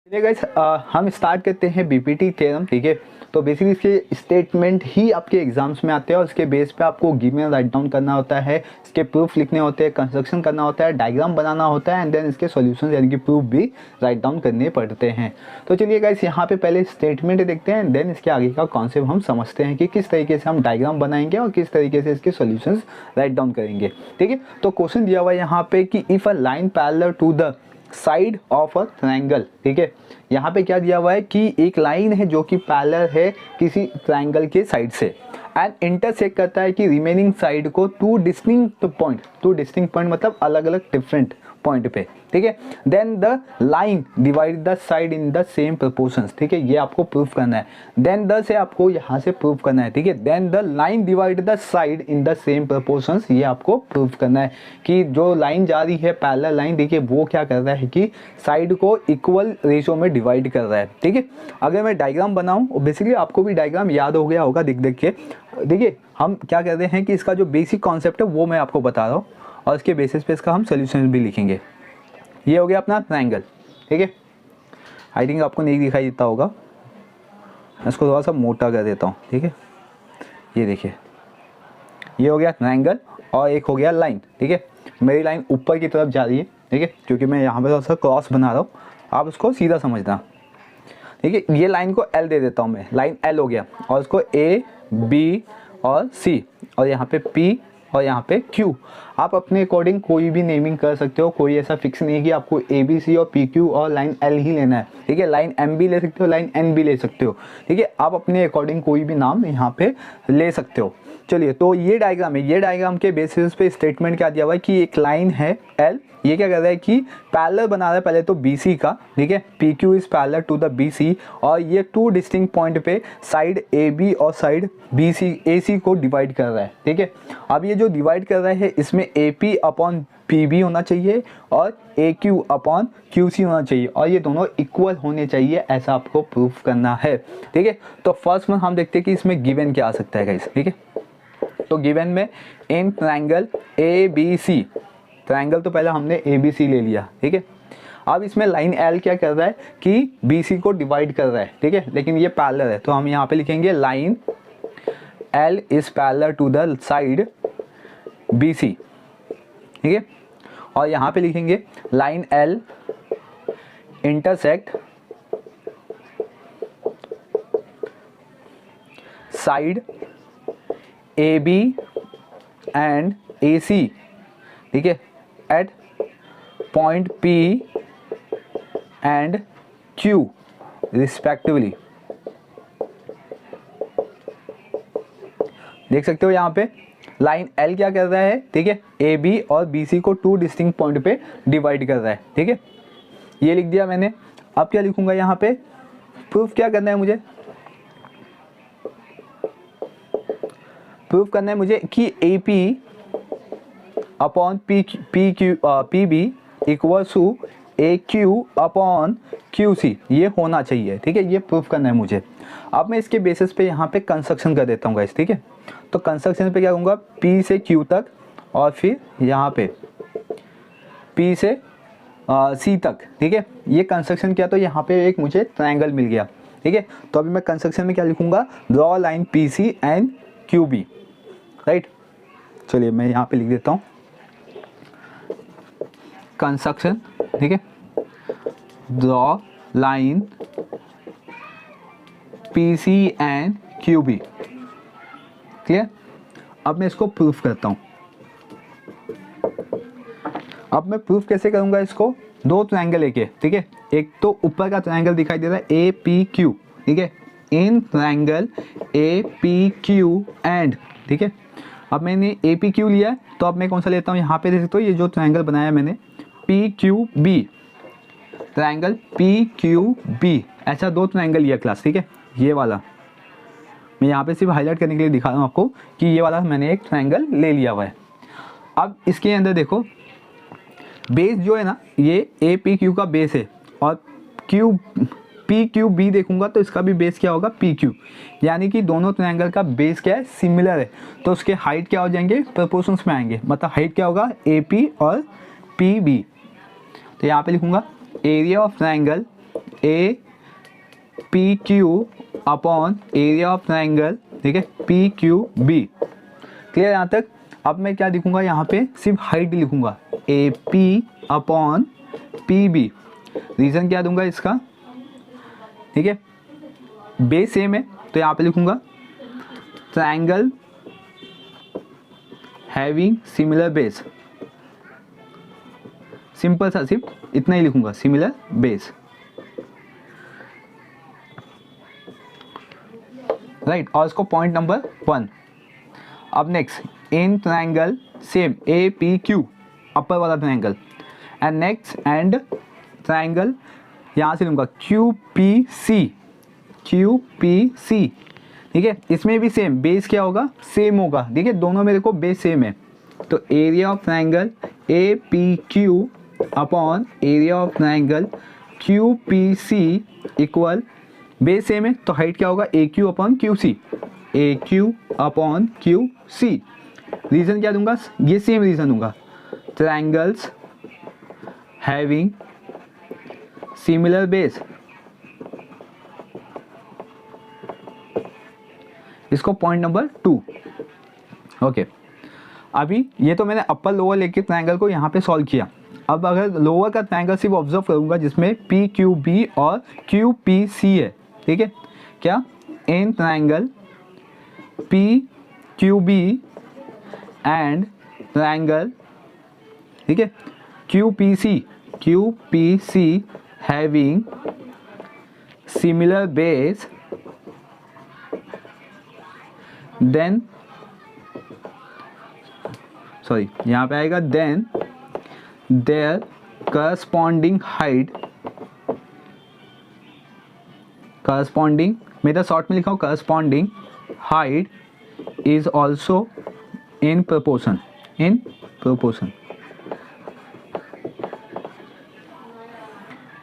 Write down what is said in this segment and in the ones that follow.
चलिए गाइस, हम स्टार्ट करते हैं बीपीटी थ्योरम। ठीक है, तो बेसिकली इसके स्टेटमेंट ही आपके एग्जाम्स में आते हैं और उसके बेस पे आपको गिवन राइट डाउन करना होता है, इसके प्रूफ लिखने होते हैं, कंस्ट्रक्शन करना होता है, डायग्राम बनाना होता है एंड देन इसके सॉल्यूशंस यानी कि प्रूफ भी राइट डाउन करने पड़ते हैं। तो चलिए गाइस, यहाँ पे पहले स्टेटमेंट देखते हैं एंड देन इसके आगे का कॉन्सेप्ट हम समझते हैं कि किस तरीके से हम डायग्राम बनाएंगे और किस तरीके से इसके सॉल्यूशंस राइट डाउन करेंगे। ठीक है, तो क्वेश्चन दिया हुआ है यहाँ पे कि if a line parallel to the side of a triangle. ठीक है, यहाँ पे क्या दिया हुआ है कि एक लाइन है जो कि पैरेलल है किसी ट्रायंगल के साइड से एंड इंटरसेक्ट करता है कि रिमेनिंग साइड को टू डिस्टिंक्ट पॉइंट मतलब अलग अलग डिफरेंट पॉइंट पे। ठीक है, then the line divide the side in the same proportions. ठीक है, ये आपको प्रूफ करना है। देन द से आपको यहाँ से प्रूफ करना है। ठीक है, then the line divide the side in the same proportions, ये आपको प्रूफ करना है कि जो लाइन जा रही है पैरेलल लाइन, देखिए वो क्या कर रहा है कि साइड को इक्वल रेशियो में डिवाइड कर रहा है। ठीक है, अगर मैं डायग्राम बनाऊँ, बेसिकली आपको भी डायग्राम याद हो गया होगा देख के। देखिए हम क्या करते हैं कि इसका जो बेसिक कॉन्सेप्ट है वो मैं आपको बता रहा हूँ और इसके बेसिस पे इसका हम सोल्यूशन भी लिखेंगे। ये हो गया अपना ट्रायंगल। ठीक है, आई थिंक आपको नहीं दिखाई देता होगा, इसको थोड़ा सा मोटा कर देता हूँ। ठीक है, ये देखिए, ये हो गया ट्रायंगल और एक हो गया लाइन। ठीक है, मेरी लाइन ऊपर की तरफ जा रही है। ठीक है, क्योंकि मैं यहाँ पे थोड़ा सा क्रॉस बना रहा हूँ, आप उसको सीधा समझना। ठीक है, ये लाइन को एल दे देता हूँ मैं, लाइन एल हो गया और उसको ए बी और सी और यहाँ पे पी और यहाँ पे क्यू। आप अपने अकॉर्डिंग कोई भी नेमिंग कर सकते हो, कोई ऐसा फिक्स नहीं है कि आपको ए बी सी और पी क्यू और लाइन एल ही लेना है। ठीक है, लाइन एम भी ले सकते हो, लाइन एन भी ले सकते हो। ठीक है, आप अपने अकॉर्डिंग कोई भी नाम यहाँ पे ले सकते हो। चलिए, तो ये डायग्राम है, ये डायग्राम के बेसिस पे स्टेटमेंट क्या दिया हुआ है कि एक लाइन है एल, ये क्या कर रहा है कि पैरेलल बना रहा है पहले तो BC का। ठीक है, PQ is parallel to the BC और ये टू डिस्टिंक्ट पॉइंट पे साइड AB और साइड BC AC को डिवाइड कर रहा है। ठीक है, अब ये जो डिवाइड कर रहा है इसमें AP अपॉन PB होना चाहिए और AQ अपॉन QC होना चाहिए और ये दोनों इक्वल होने चाहिए, ऐसा आपको प्रूफ करना है। ठीक है, तो फर्स्ट में हम देखते हैं कि इसमें गिवन क्या आ सकता है गाइस। ठीक है, तो गिवन में इन ट्रायंगल ABC, ट्रायंगल तो पहले हमने ABC ले लिया। ठीक है, अब इसमें लाइन L क्या कर रहा है कि BC को डिवाइड कर रहा है। ठीक है, लेकिन ये पैरेलल है तो हम यहाँ पे लिखेंगे line L is parallel to the side BC। ठीक है, और यहाँ पे लिखेंगे line L intersect side AB and AC। ठीक है, at point P and Q respectively. देख सकते हो यहाँ पे लाइन L क्या कर रहा है। ठीक है, AB और BC को टू डिस्टिंक्ट पॉइंट पे डिवाइड कर रहा है। ठीक है, ये लिख दिया मैंने। अब क्या लिखूंगा यहाँ पे, प्रूफ क्या करना है मुझे, प्रूफ करना है मुझे कि AP upon PB equal to AQ upon QC, ये होना चाहिए। ठीक है, ये प्रूफ करना है मुझे। अब मैं इसके बेसिस पे यहाँ पे कंस्ट्रक्शन कर देता हूँ गाइस। ठीक है, तो कंस्ट्रक्शन पे क्या करूँगा, P से Q तक और फिर यहाँ पे P से C तक। ठीक है, ये कंस्ट्रक्शन किया तो यहाँ पे एक मुझे ट्रायंगल मिल गया। ठीक है, तो अभी मैं कंस्ट्रक्शन में क्या लिखूँगा, draw line PC and QB। Right, चलिए मैं यहाँ पे लिख देता हूँ कंस्ट्रक्शन। ठीक है, draw line PC and QB। Clear, अब मैं इसको प्रूफ करता हूँ। अब मैं प्रूफ कैसे करूँगा इसको, दो ट्रायंगल लेके। ठीक है, एक तो ऊपर का ट्रायंगल दिखाई दे रहा है APQ। ठीक है, इन ट्रायंगल APQ एंड। ठीक है, अब मैंने APQ लिया है तो अब मैं कौन सा लेता हूँ, यहाँ पे देख सकते हो ये जो ट्रायंगल बनाया मैंने PQB, ट्रायंगल PQB, ऐसा दो ट्रायंगल लिया क्लास। ठीक है, ये वाला मैं यहाँ पे सिर्फ हाईलाइट करने के लिए दिखा रहा हूँ आपको कि ये वाला मैंने एक ट्रायंगल ले लिया हुआ है। अब इसके अंदर देखो बेस जो है ना, ये APQ का बेस है और PQB देखूंगा तो इसका भी बेस क्या होगा, PQ, यानी कि दोनों ट्रायंगल का बेस क्या है, सिमिलर है। तो उसके हाइट क्या हो जाएंगे, प्रोपोर्शंस में आएंगे, मतलब हाइट क्या होगा AP और PB। तो यहाँ पे लिखूंगा area of triangle A P Q upon area of triangle, ठीक है, पी क्यू बी। क्लियर यहाँ तक? अब मैं क्या लिखूंगा यहाँ पे, सिर्फ हाइट लिखूंगा, A P upon P B. Reason क्या दूंगा इसका, ठीक है, बेस सेम है तो यहाँ पे लिखूंगा triangle having similar base. Simple सा, सिर्फ इतना ही लिखूंगा, सिमिलर बेस, राइट। और इसको पॉइंट नंबर 1। अब next, in triangle same A P Q, upper वाला triangle, and next and triangle यहाँ से लूँगा Q P C, Q P C, ठीक है। इसमें भी सेम बेस क्या होगा, सेम होगा, ठीक है, दोनों मेरे को बेस सेम है। तो area of triangle A P Q upon area of triangle Q P C equal, base same है तो हाइट क्या होगा, A Q upon Q C, A Q upon Q C. Reason क्या दूंगा, ये सेम रीज़न दूंगा, ट्राइंगल्स हैविंग सिमिलर बेस। इसको point number 2, okay. अभी ये तो मैंने अपर लोअर लेके ट्राइंगल को यहाँ पे सॉल्व किया। अब अगर लोअर का ट्राइंगल सिर्फ ऑब्जर्व करूँगा जिसमें पी क्यू बी और क्यू पी सी है, ठीक है, क्या, in triangle P Q B and triangle, ठीक है, Q P C having similar base, then sorry यहाँ पे आएगा then their corresponding height, corresponding मैं तो शॉर्ट में लिखा हूँ, corresponding height is also in proportion, in proportion,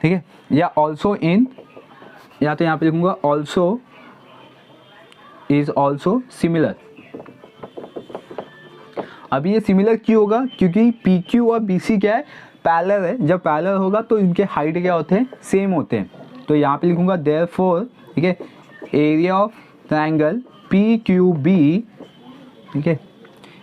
ठीक है, या ऑल्सो इन, या तो यहाँ पे लिखूंगा ऑल्सो इज ऑल्सो सिमिलर। अभी ये सिमिलर क्यों होगा, क्योंकि पी क्यू और बी सी क्या है, पैरेलल है। जब पैरेलल होगा तो इनके हाइट क्या होते हैं, सेम होते हैं। तो यहाँ पे लिखूंगा देयरफॉर, ठीक है, area of triangle P Q B, ठीक है,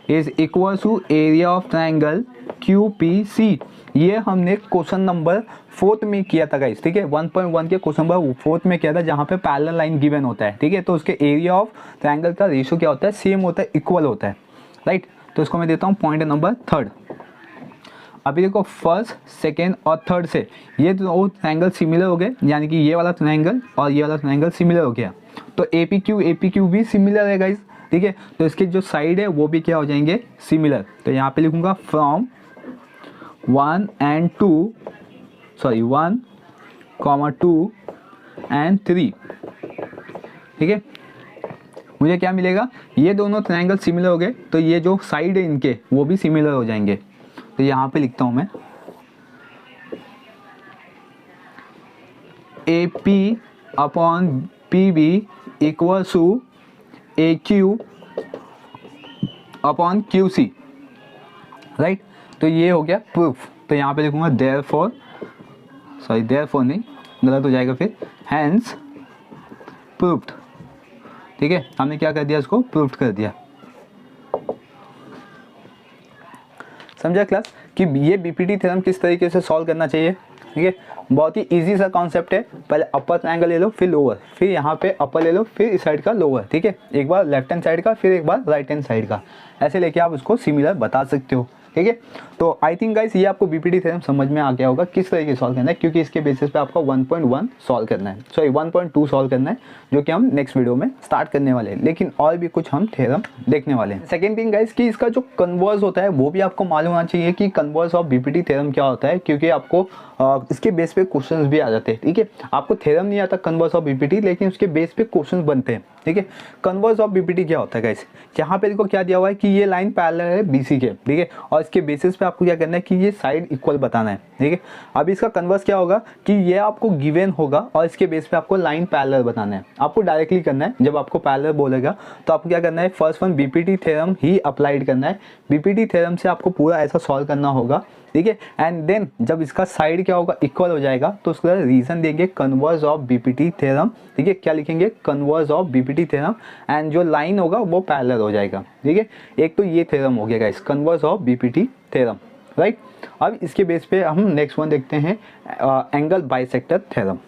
is equal to area of triangle Q P C. ये हमने क्वेश्चन नंबर 4 में किया था गाइस, ठीक है, 1.1 के क्वेश्चन नंबर 4 में किया था, जहाँ पे पैरेलल लाइन गिवन होता है, ठीक है। तो उसके एरिया ऑफ ट्राइंगल का रेशियो क्या होता है, सेम होता है, इक्वल होता है, राइट। तो इसको मैं देता हूँ पॉइंट नंबर 3। अभी देखो फर्स्ट, सेकेंड और थर्ड से ये दो ट्राइंगल सिमिलर हो गए, यानी कि ये वाला ट्राइंगल और ये वाला ट्राइंगल सिमिलर हो गया। तो ए पी क्यू भी सिमिलर है गाइस, ठीक है। तो इसके जो साइड है वो भी क्या हो जाएंगे, सिमिलर। तो यहाँ पे लिखूंगा फ्रॉम 1 and 2, सॉरी 1, 2 and 3, ठीक है। मुझे क्या मिलेगा, ये दोनों ट्राइंगल सिमिलर हो गए तो ये जो साइड है इनके वो भी सिमिलर हो जाएंगे। तो यहाँ पे लिखता हूँ मैं A P upon P B equal to A Q upon Q C, right. तो ये हो गया प्रूफ। तो यहाँ पे लिखूंगा देयरफॉर, सॉरी देयरफॉर नहीं, गलत हो जाएगा फिर, हैंस प्रूफ्ड, ठीक है। हमने क्या कर दिया, इसको प्रूफ कर दिया। समझा क्लास कि ये बीपीटी थ्योरम किस तरीके से सॉल्व करना चाहिए, ठीक है। बहुत ही इजी सा कॉन्सेप्ट है। पहले अपर ट्रायंगल ले लो, फिर लोअर, फिर यहाँ पे अपर ले लो, फिर इस साइड का लोअर, ठीक है। एक बार लेफ्ट हैंड साइड का, फिर एक बार राइट हैंड साइड का, ऐसे लेके आप उसको सिमिलर बता सकते हो, ठीक है। तो आई थिंक गाइस ये आपको बीपीटी थ्योरम समझ में आ गया होगा किस तरीके से सॉल्व करना है, क्योंकि इसके बेसिस पे आपको 1.1 सॉल्व करना है, सॉरी 1.2 सॉल्व करना है, जो कि हम नेक्स्ट वीडियो में स्टार्ट करने वाले हैं। लेकिन और भी कुछ हम थ्योरम देखने वाले हैं। सेकंड थिंग गाइस कि इसका जो कन्वर्स होता है वो भी आपको मालूम होना चाहिए कि कन्वर्स ऑफ बीपीटी थ्योरम क्या होता है, क्योंकि आपको इसके बेस पे क्वेश्चंस भी आ जाते हैं, ठीक है। आपको थ्योरम नहीं आता कन्वर्स ऑफ बीपीटी, लेकिन उसके बेस पे क्वेश्चंस बनते हैं, ठीक है। कन्वर्स ऑफ बीपीटी क्या होता है गाइस, यहाँ पे देखो क्या दिया हुआ है कि ये लाइन पैरेलल है बीसी के, ठीक है, और और इसके बेसिस पे आपको क्या करना है कि ये साइड इक्वल बताना है, ठीक है। अब इसका कन्वर्स क्या होगा कि ये आपको गिवन होगा और इसके बेस पे आपको लाइन पैरेलल बताना है। आपको डायरेक्टली करना है, जब आपको पैरेलल बोलेगा तो आपको क्या करना है, फर्स्ट वन बीपीटी थ्योरम ही अप्लाइड करना है। बीपीटी थ्योरम से आपको पूरा ऐसा सॉल्व करना होगा, ठीक है। एंड देन जब इसका साइड क्या होगा, इक्वल हो जाएगा, तो उसका रीजन देंगे कन्वर्स ऑफ बीपीटी थ्योरम, ठीक है। क्या लिखेंगे, converse of BPT theorem, and जो लाइन होगा वो पैरेलल हो जाएगा, ठीक है। एक तो ये थ्योरम हो गया guys, converse of BPT theorem, right. अब इसके बेस पे हम नेक्स्ट वन देखते हैं एंगल बाइसेक्टर थ्योरम।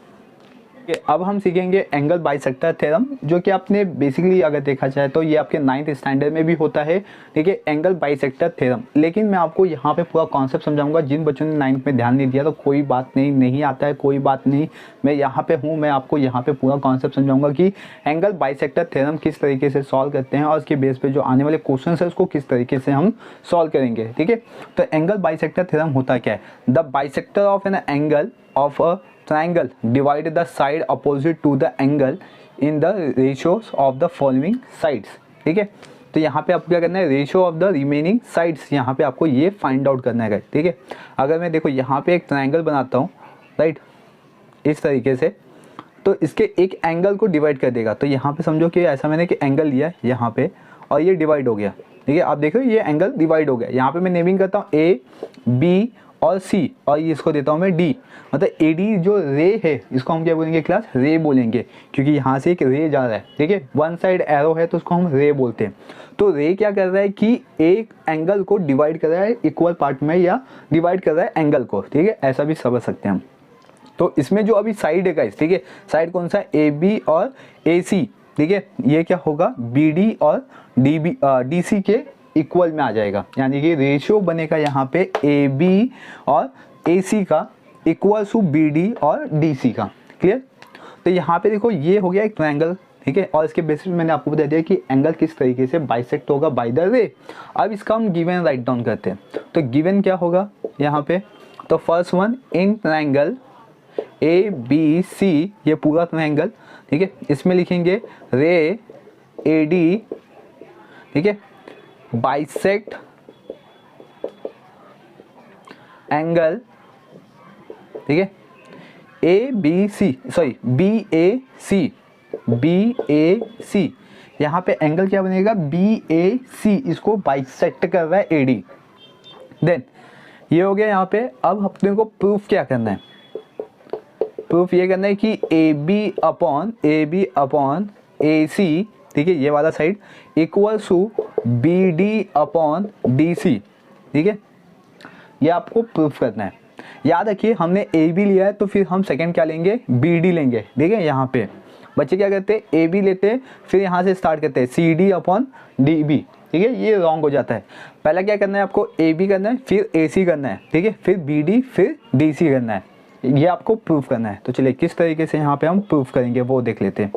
अब हम सीखेंगे एंगल बाइसेक्टर थ्योरम, जो कि आपने बेसिकली अगर देखा जाए तो ये आपके 9th स्टैंडर्ड में भी होता है, ठीक है, एंगल बाइसेक्टर थ्योरम। लेकिन मैं आपको यहाँ पे पूरा कॉन्सेप्ट समझाऊंगा। जिन बच्चों ने 9th में ध्यान नहीं दिया तो कोई बात नहीं आता है, कोई बात नहीं, मैं यहाँ पे हूँ, मैं आपको यहाँ पे पूरा कॉन्सेप्ट समझाऊंगा कि एंगल बाइसेक्टर थ्योरम किस तरीके से सॉल्व करते हैं और उसके बेस पे जो आने वाले क्वेश्चन है उसको किस तरीके से हम सॉल्व करेंगे, ठीक है। तो एंगल बाइसेक्टर थ्योरम होता क्या है, the bisector of an angle of a triangle divide the side opposite to the angle in the ratios of the following sides, ठीक है। तो यहाँ पे आपको क्या करना है, ratio of the remaining sides, यहाँ पे आपको ये फाइंड आउट करना है, ठीक है। अगर मैं देखो यहाँ पे एक ट्रायंगल बनाता हूँ, राइट, इस तरीके से, तो इसके एक एंगल को डिवाइड कर देगा। तो यहाँ पे समझो कि ऐसा मैंने कि एंगल लिया है यहाँ पे और ये डिवाइड हो गया, ठीक है। आप देख रहे हो ये एंगल डिवाइड हो गया। यहाँ पे मैं नेमिंग करता हूँ ए, बी और सी, और ये इसको देता हूँ मैं डी। मतलब ए डी जो रे है इसको हम क्या बोलेंगे क्लास, रे बोलेंगे, क्योंकि यहाँ से एक रे जा रहा है, ठीक है। वन साइड एरो है तो उसको हम रे बोलते हैं। तो रे क्या कर रहा है कि एक एंगल को डिवाइड कर रहा है इक्वल पार्ट में, या डिवाइड कर रहा है एंगल को, ठीक है, ऐसा भी समझ सकते हैं हम। तो इसमें जो अभी साइड है गाइस, ठीक है, साइड कौन सा है, ए बी और ए सी, ठीक है, ये क्या होगा, बी डी और डी सी के इक्वल में आ जाएगा। यानी कि रेशियो बनेगा यहाँ पे ए बी और ए सी का इक्वल टू बी डी और डी सी का, क्लियर। तो यहाँ पे देखो ये हो गया एक ट्रायंगल, ठीक है, और इसके बेसिस में मैंने आपको बता दिया कि एंगल किस तरीके से बाइसेक्ट होगा बाय द रे। अब इसका हम गिवन राइट डाउन करते हैं। तो गिवन क्या होगा यहाँ पे, तो first one in triangle A B C, ये पूरा ट्रायंगल, ठीक है, इसमें लिखेंगे रे ए डी, ठीक है, बाइसेक्ट एंगल, ठीक है, A B C, sorry B A C, B A C, यहाँ पे एंगल क्या बनेगा, बी ए सी, इसको बाइसेक्ट कर रहा है ए डी। देन ये हो गया यहाँ पे। अब अपने को प्रूफ क्या करना है, प्रूफ ये करना है कि ए बी अपॉन ए सी, ठीक है, ये वाला side equal to B D upon D C, ठीक है, ये आपको प्रूफ करना है। याद रखिए हमने ए बी लिया है तो फिर हम सेकंड क्या लेंगे, बी डी लेंगे, ठीक है। यहाँ पे बच्चे क्या करते हैं, ए बी लेते हैं, फिर यहाँ से स्टार्ट करते हैं C D upon D B, ठीक है, ये रॉन्ग हो जाता है। पहला क्या करना है आपको, ए बी करना है, फिर ए सी करना है, ठीक है, फिर बी डी, फिर डी सी करना है, ये आपको प्रूफ करना है। तो चलिए किस तरीके से यहाँ पे हम प्रूफ करेंगे वो देख लेते हैं।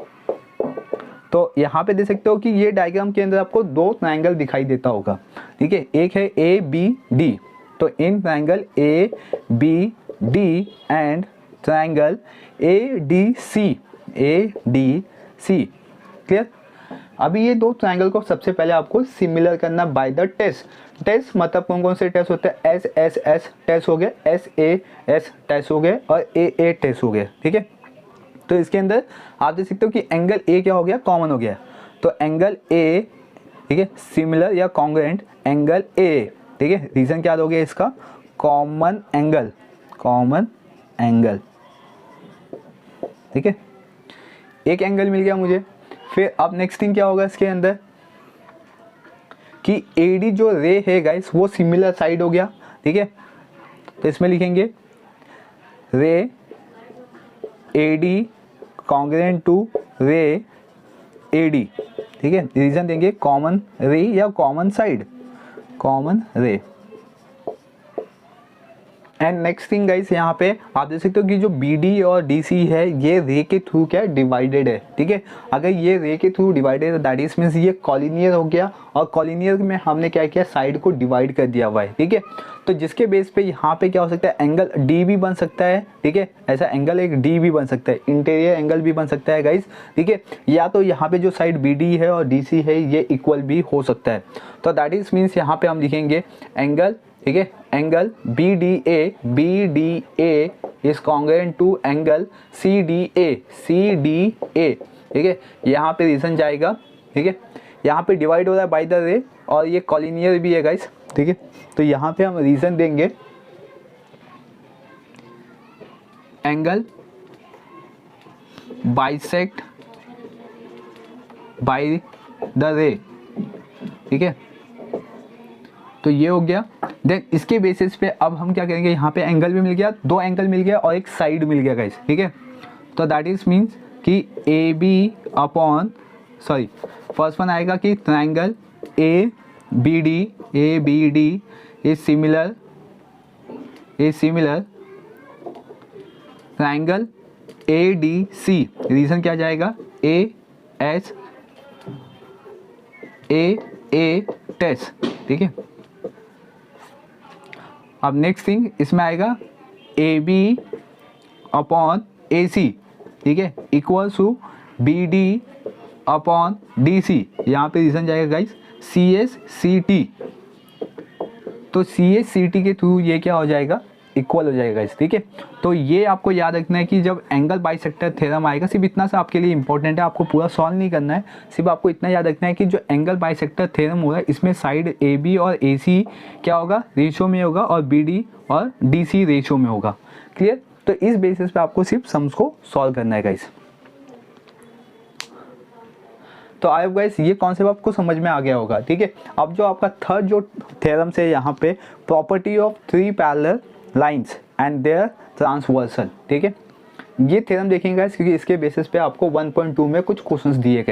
तो यहाँ पे देख सकते हो कि ये डायग्राम के अंदर आपको दो ट्रायंगल दिखाई देता होगा, ठीक है, एक है ए बी डी। तो in triangle A B D and triangle A D C, clear. अभी ये दो ट्रायंगल को सबसे पहले आपको सिमिलर करना बाय द टेस्ट मतलब कौन कौन से टेस्ट होते हैं, एस एस एस टेस्ट हो गए, एस ए एस टेस्ट हो गए और ए ए टेस्ट हो गए, ठीक है। तो इसके अंदर आप देख सकते हो कि एंगल ए क्या हो गया, कॉमन हो गया। तो एंगल ए, ठीक है, सिमिलर या कॉन्ग्रुएंट एंगल ए, ठीक है, रीजन क्या हो गया इसका, कॉमन एंगल, ठीक है, एक एंगल मिल गया मुझे। फिर अब नेक्स्ट थिंग क्या होगा इसके अंदर कि ए डी जो रे है गाइस वो सिमिलर साइड हो गया, ठीक है। तो इसमें लिखेंगे रे ए डी कॉन्ग्रुएंट टू रे ए डी, ठीक है, रीजन देंगे कॉमन रे या कॉमन साइड, कॉमन रे। एंड नेक्स्ट थिंग गाइस, यहाँ पे आप देख सकते हो कि जो BD और DC है ये रे के थ्रू क्या डिवाइडेड है, ठीक है। अगर ये रे के थ्रू डिवाइडेड है दैट इज मीन्स ये कॉलिनियर हो गया, और कॉलिनियर में हमने क्या किया, साइड को डिवाइड कर दिया हुआ है, ठीक है। तो जिसके बेस पे यहाँ पे क्या हो सकता है, एंगल D भी बन सकता है, ठीक है। ऐसा एंगल एक D भी बन सकता है, इंटीरियर एंगल भी बन सकता है गाइस, ठीक है। या तो यहाँ पे जो साइड BD है और DC है ये इक्वल भी हो सकता है। तो दैट इज मीन्स यहाँ पे हम लिखेंगे एंगल, ठीक है, angle BDA is congruent to angle CDA, ठीक है। यहाँ पे रीजन जाएगा, ठीक है। यहाँ पे डिवाइड हो रहा है बाय द रे, और ये कॉलिनियर भी है गाइस, ठीक है। तो यहाँ पे हम रीजन देंगे एंगल बाइसेक्ट बाय द रे, ठीक है। तो ये हो गया। देन इसके बेसिस पे अब हम क्या करेंगे, यहाँ पे एंगल भी मिल गया, दो एंगल मिल गया और एक साइड मिल गया गाइस, ठीक है। तो दैट इज मीन्स कि AB अपॉन फर्स्ट वन आएगा कि triangle ABD is similar triangle ADC, reason क्या जाएगा, A टेस्ट, ठीक है। अब नेक्स्ट थिंग इसमें आएगा AB अपॉन AC, ठीक है, equal to BD upon DC, यहाँ पे रीजन जाएगा गाइस CSCT। तो CSCT के थ्रू ये क्या हो जाएगा, इक्वल हो जाएगा गाइस, ठीक है। तो ये आपको याद रखना है कि जब एंगल बाइसेक्टर थ्योरम आएगा, सिर्फ इतना सा आपके लिए इंपॉर्टेंट है, आपको पूरा सॉल्व नहीं करना है, सिर्फ आपको इतना याद रखना है कि जो एंगल बाइसेक्टर थ्योरम होगा इसमें साइड AB और AC क्या होगा, रेशियो में होगा, और BD और DC रेशियो में होगा। क्लियर। तो इस बेसिस पे आपको सिर्फ सम्स को सॉल्व करना है गाइस। तो आई होप गाइस ये कॉन्सेप्ट आपको समझ में आ गया होगा, ठीक है। अब जो आपका थर्ड जो थ्योरम से यहाँ पे property of 3 parallel lines and their transversal, ठीक है, ये थ्योरम देखेंगे गाइस, क्योंकि इसके बेसिस पे आपको 1.2 में कुछ क्वेश्चंस दिए गए।